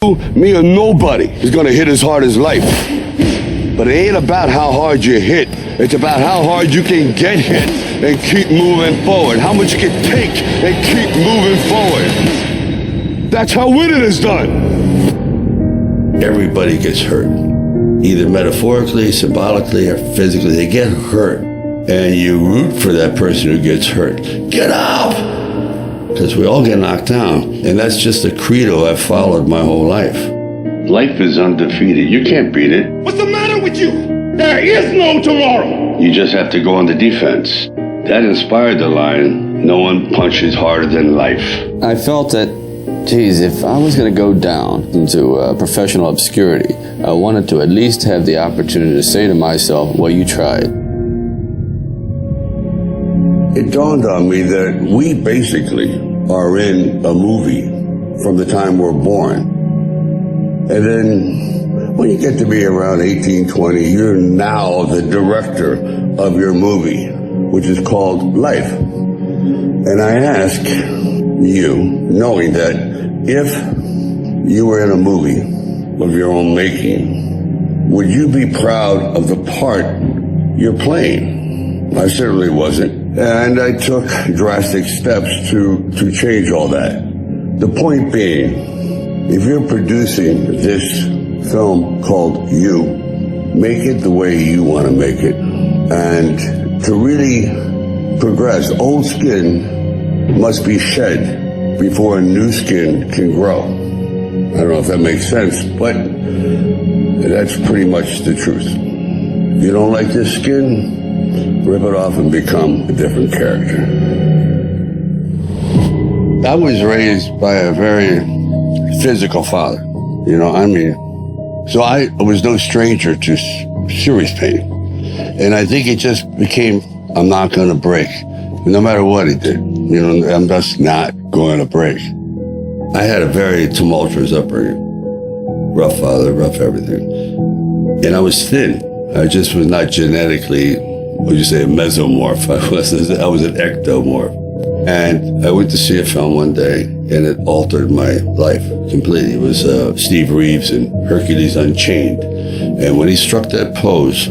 Me or nobody is gonna hit as hard as life. But it ain't about how hard you hit. It's about how hard you can get hit and keep moving forward. How much you can take and keep moving forward. That's how winning is done. Everybody gets hurt. Either metaphorically, symbolically, or physically. They get hurt. And you root for that person who gets hurt. Get up! Because we all get knocked down. And that's just a credo I've followed my whole life. Life is undefeated. You can't beat it. What's the matter with you? There is no tomorrow. You just have to go on the defense. That inspired the line, no one punches harder than life. I felt that, geez, if I was going to go down into professional obscurity, I wanted to at least have the opportunity to say to myself, well, you tried. It dawned on me that we basically are in a movie from the time we're born. And then when you get to be around 18, 20, you're now the director of your movie, which is called life. And I ask you, knowing that if you were in a movie of your own making, would you be proud of the part you're playing? I certainly wasn't. And I took drastic steps to change all that. The point being, if you're producing this film called You, make it the way you want to make it. And to really progress, old skin must be shed before a new skin can grow. I don't know if that makes sense, but that's pretty much the truth. If you don't like this skin, rip it off and become a different character. I was raised by a very physical father, so I was no stranger to serious pain. And I think it just became, I'm not going to break. No matter what he did, I'm just not going to break. I had a very tumultuous upbringing. Rough father, rough everything. And I was thin. I just was not genetically, would you say, a mesomorph. I was an ectomorph. And I went to see a film one day, and it altered my life completely. It was Steve Reeves in Hercules Unchained. And when he struck that pose,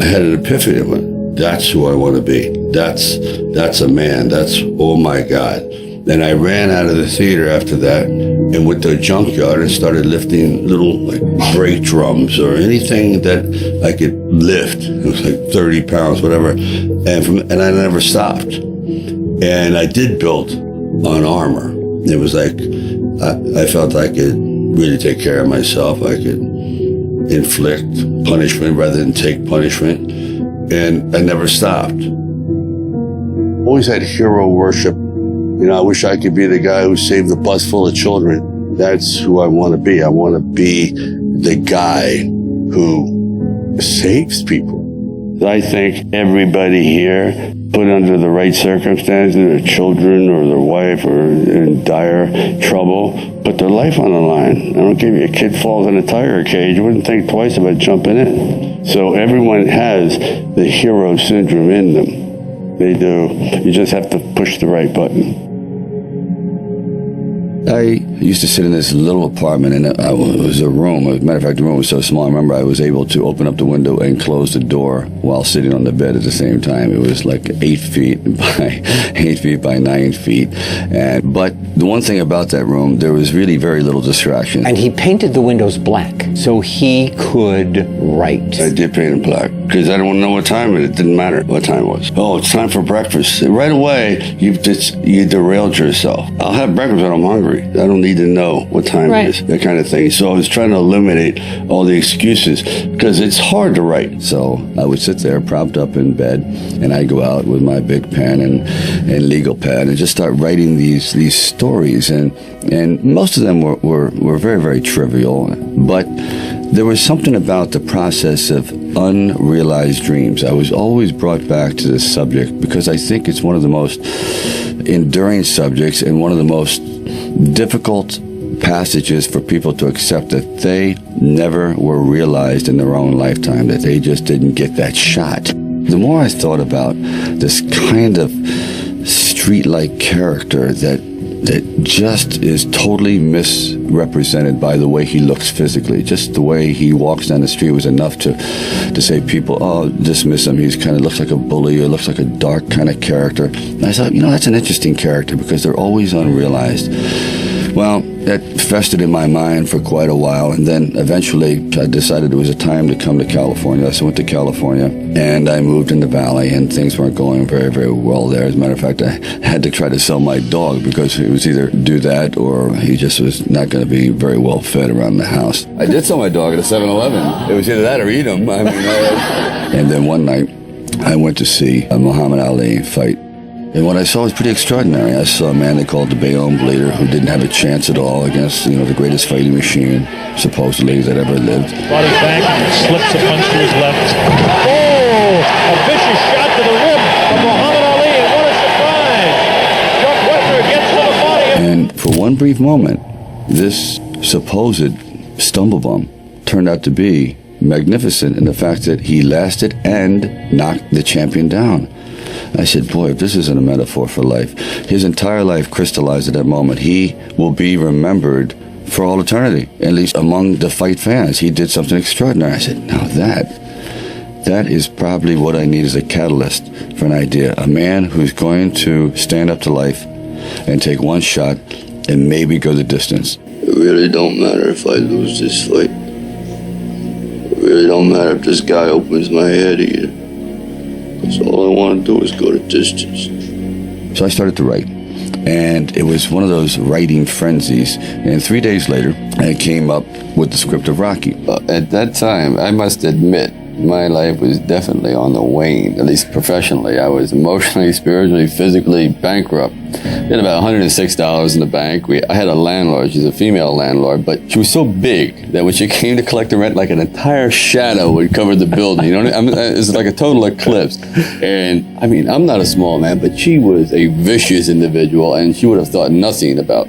I had an epiphany. I went, that's who I want to be. That's a man. That's, oh my God. Then I ran out of the theater after that and went to a junkyard and started lifting little brake drums or anything that I could lift. It was like 30 pounds, whatever. And I never stopped. And I did build on armor. It was like, I felt I could really take care of myself. I could inflict punishment rather than take punishment. And I never stopped. Always had hero worship. I wish I could be the guy who saved the bus full of children. That's who I want to be. I want to be the guy who saves people. I think everybody here, put under the right circumstances, their children or their wife are in dire trouble, put their life on the line. I don't care if your kid falls in a tiger cage, you wouldn't think twice about jumping in. So everyone has the hero syndrome in them. They do. You just have to push the right button. I used to sit in this little apartment, and it was a room. As a matter of fact, the room was so small, I remember I was able to open up the window and close the door while sitting on the bed at the same time. It was like 8 feet by 8 feet by 9 feet. But the one thing about that room, there was really very little distraction. And he painted the windows black so he could write. I did paint them black because I don't know what time it didn't matter what time it was. Oh, it's time for breakfast. Right away, you derailed yourself. I'll have breakfast when I'm hungry. I don't need to know what time it is, that kind of thing. So I was trying to eliminate all the excuses because it's hard to write. So I would sit there propped up in bed, and I'd go out with my big pen and legal pad and just start writing these stories. And most of them were very, very trivial. But there was something about the process of unrealized dreams. I was always brought back to this subject because I think it's one of the most enduring subjects and one of the most difficult passages for people to accept that they never were realized in their own lifetime, that they just didn't get that shot. The more I thought about this kind of street-like character that that just is totally misrepresented by the way he looks physically. Just the way he walks down the street was enough to say people, oh, dismiss him. He's kind of looks like a bully or looks like a dark kind of character. And I thought, that's an interesting character because they're always unrealized. Well, that festered in my mind for quite a while, and then eventually I decided it was a time to come to California. So I went to California, and I moved in the Valley, and things weren't going very, very well there. As a matter of fact, I had to try to sell my dog because it was either do that or he just was not going to be very well fed around the house. I did sell my dog at a 7-Eleven. It was either that or eat him. And then one night, I went to see a Muhammad Ali fight. And what I saw was pretty extraordinary. I saw a man they called the Bayonne Bleeder who didn't have a chance at all against, the greatest fighting machine, supposedly, that ever lived. Brought his back, slips a punch to his left. Oh! A vicious shot to the rib from Muhammad Ali, and what a surprise! Chuck Wesner gets to the body. And for one brief moment, this supposed stumble bum turned out to be magnificent in the fact that he lasted and knocked the champion down. I said, boy, if this isn't a metaphor for life, his entire life crystallized at that moment. He will be remembered for all eternity, at least among the fight fans. He did something extraordinary. I said, now that is probably what I need as a catalyst for an idea. A man who's going to stand up to life and take one shot and maybe go the distance. It really don't matter if I lose this fight. It really don't matter if this guy opens my head either. So all I want to do is go the distance. So I started to write, and it was one of those writing frenzies. And 3 days later, I came up with the script of Rocky. At that time, I must admit, my life was definitely on the wane, at least professionally. I was emotionally, spiritually, physically bankrupt. We had about $106 in the bank. I had a landlord. She's a female landlord, but she was so big that when she came to collect the rent, like an entire shadow would cover the building. It's like a total eclipse. And I'm not a small man, but she was a vicious individual, and she would have thought nothing about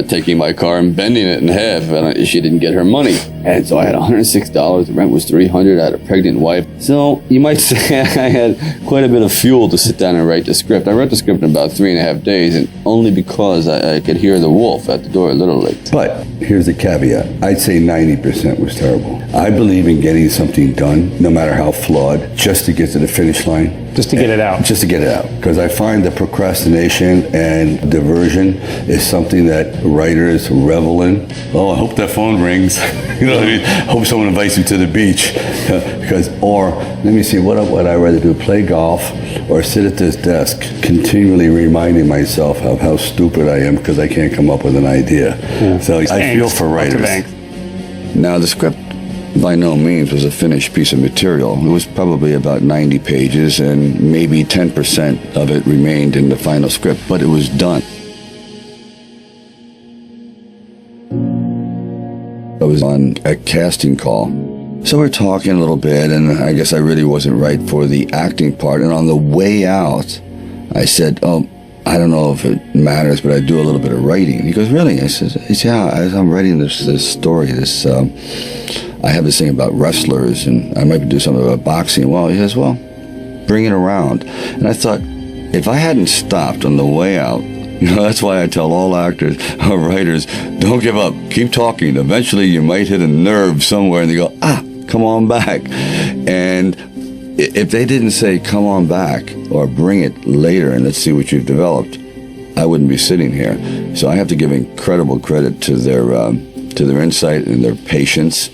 taking my car and bending it in half, and she didn't get her money. And so I had $106. The rent was $300. I had a pregnant wife. So you might say I had quite a bit of fuel to sit down and write the script. I wrote the script in about 3.5 days, and only because I could hear the wolf at the door, literally. But here's the caveat. I'd say 90% was terrible. I believe in getting something done, no matter how flawed, just to get to the finish line. Just to get it out. Just to get it out. Because I find that procrastination and diversion is something that writers revel in. Oh, I hope that phone rings. You know what I mean? Hope someone invites you to the beach. Or, let me see, what would I rather do? Play golf or sit at this desk continually reminding myself of how stupid I am because I can't come up with an idea. Yeah. So I feel for writers. Now, the script by no means was a finished piece of material. It was probably about 90 pages, and maybe 10% of it remained in the final script, but it was done. I was on a casting call. So we're talking a little bit, and I guess I really wasn't right for the acting part. And on the way out, I said, oh, I don't know if it matters, but I do a little bit of writing. He goes, really? I said, yeah, as I'm writing this story, I have this thing about wrestlers, and I might do something about boxing. Well, he says, well, bring it around. And I thought, if I hadn't stopped on the way out, that's why I tell all actors or writers, don't give up. Keep talking. Eventually, you might hit a nerve somewhere, and they go, come on back. And if they didn't say, come on back, or bring it later, and let's see what you've developed, I wouldn't be sitting here. So I have to give incredible credit to their insight and their patience,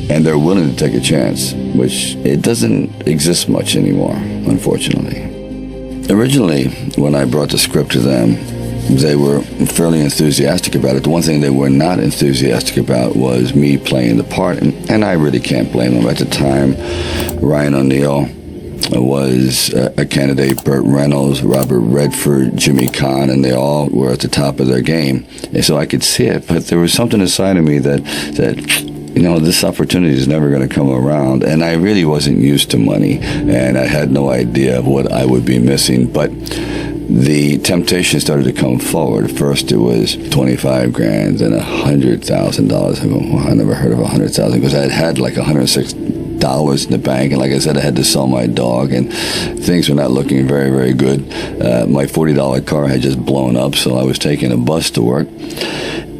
and they're willing to take a chance, which it doesn't exist much anymore, unfortunately. Originally, when I brought the script to them, they were fairly enthusiastic about it. The one thing they were not enthusiastic about was me playing the part, and I really can't blame them. At the time, Ryan O'Neal was a candidate, Burt Reynolds, Robert Redford, Jimmy Caan, and they all were at the top of their game. And so I could see it, but there was something inside of me that this opportunity is never going to come around. And I really wasn't used to money, and I had no idea of what I would be missing. But the temptation started to come forward. First, it was $25,000 and $100,000. I go, well, I never heard of $100,000 because I had like $106 dollars in the bank, and like I said, I had to sell my dog, and things were not looking very, very good. My $40 car had just blown up, so I was taking a bus to work,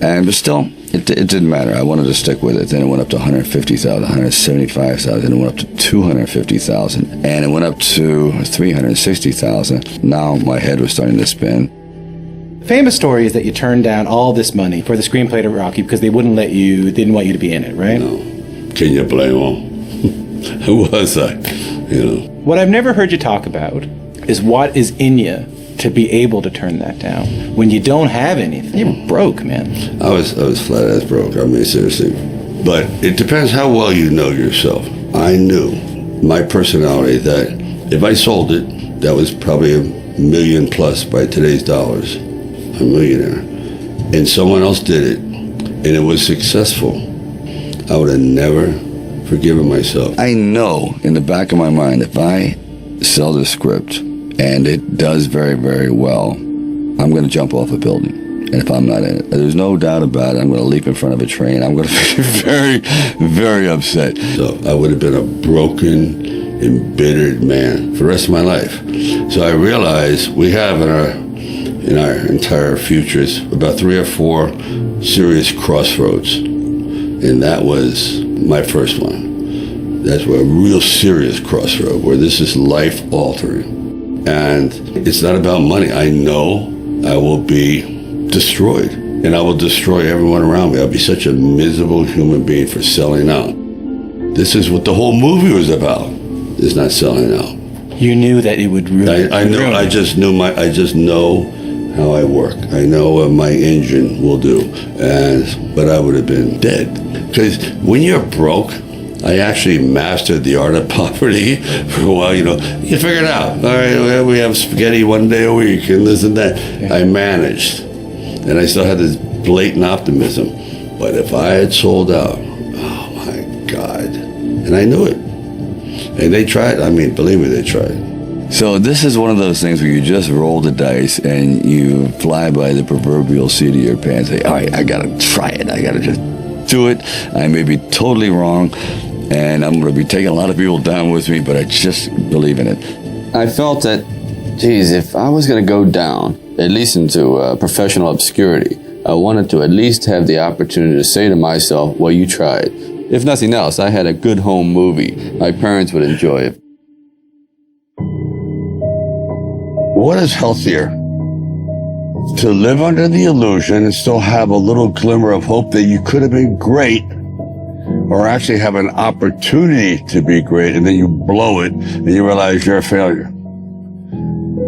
but still, it didn't matter. I wanted to stick with it. Then it went up to $150,000, $175,000, and it went up to $250,000, and it went up to $360,000. Now my head was starting to spin. Famous story is that you turned down all this money for the screenplay to Rocky because they didn't want you to be in it, right? No. Can you blame them? Who was I? What I've never heard you talk about is what is in you to be able to turn that down when you don't have anything. You're broke, man. I was flat ass broke. I mean, seriously. But it depends how well you know yourself. I knew my personality that if I sold it, that was probably $1 million plus by today's dollars. A millionaire. And someone else did it, and it was successful. I would have never forgiven myself. I know in the back of my mind, if I sell the script and it does very, very well, I'm going to jump off a building. And if I'm not in it, there's no doubt about it, I'm going to leap in front of a train. I'm going to be very, very upset. So I would have been a broken, embittered man for the rest of my life. So I realized we have in our entire futures about 3 or 4 serious crossroads. And that was my first one. That's where a real serious crossroad, where this is life-altering. And it's not about money. I know I will be destroyed, and I will destroy everyone around me. I'll be such a miserable human being for selling out. This is what the whole movie was about, is not selling out. You knew that it would ruin. I know. I just know how I work. I know what my engine will do. But I would have been dead. Because when you're broke, I actually mastered the art of poverty for a while. You figure it out. All right, we have spaghetti one day a week and this and that. Yeah. I managed. And I still had this blatant optimism. But if I had sold out, oh my God. And I knew it. And they tried. I mean, believe me, they tried. So this is one of those things where you just roll the dice and you fly by the proverbial seat of your pants. Say, all right, I got to try it. I got to just do it. I may be totally wrong, and I'm going to be taking a lot of people down with me, but I just believe in it. I felt that, geez, if I was going to go down, at least into professional obscurity, I wanted to at least have the opportunity to say to myself, well, you tried. If nothing else, I had a good home movie. My parents would enjoy it. What is healthier? To live under the illusion and still have a little glimmer of hope that you could have been great, or actually have an opportunity to be great and then you blow it and you realize you're a failure.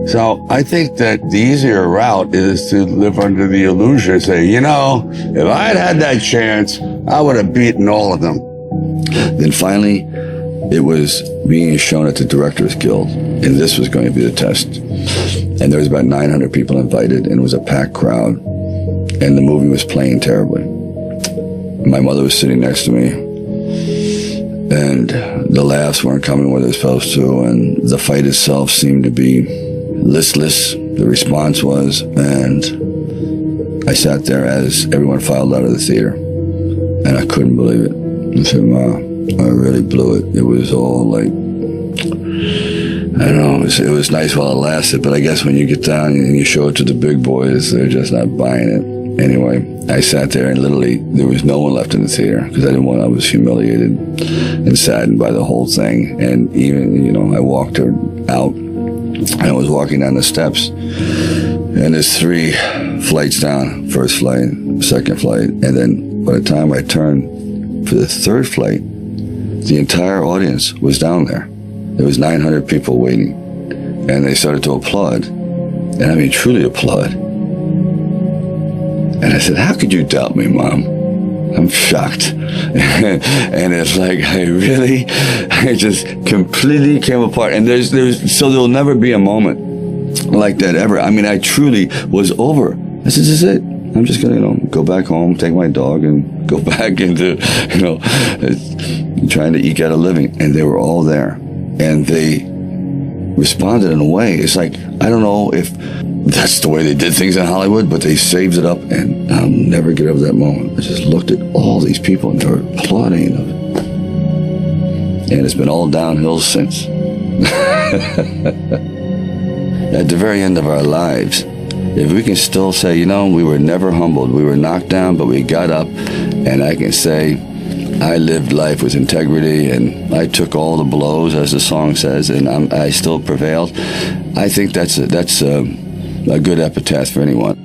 So I think that the easier route is to live under the illusion and say, if I had that chance, I would have beaten all of them. Then finally, it was being shown at the Directors Guild, and this was going to be the test. And there was about 900 people invited, and it was a packed crowd, and the movie was playing terribly. My mother was sitting next to me, and the laughs weren't coming where they're supposed to, and the fight itself seemed to be listless, the response was, and I sat there as everyone filed out of the theater, and I couldn't believe it. I said, Ma, I really blew it. It was all like, I don't know, it was nice while it lasted, but I guess when you get down and you show it to the big boys, they're just not buying it. Anyway, I sat there and literally there was no one left in the theater because I was humiliated and saddened by the whole thing. And even, I walked her out and I was walking down the steps and there's 3 flights down, first flight, second flight. And then by the time I turned for the 3rd flight, the entire audience was down there. There was 900 people waiting, and they started to applaud, and I mean truly applaud. And I said, how could you doubt me, Mom? I'm shocked. And it's like, I just completely came apart. And there'll never be a moment like that ever. I mean, I truly was over. I said, this is it. I'm just going to, go back home, take my dog, and go back into, trying to eke out a living. And they were all there. And they responded in a way. It's like, I don't know if that's the way they did things in Hollywood, but they saved it up, and I'll never get over that moment. I just looked at all these people, and they were applauding. and it's been all downhill since. At the very end of our lives, if we can still say, you know, we were never humbled, we were knocked down, but we got up, and I can say, I lived life with integrity, and I took all the blows, as the song says, and I still prevailed. I think that's a good epitaph for anyone.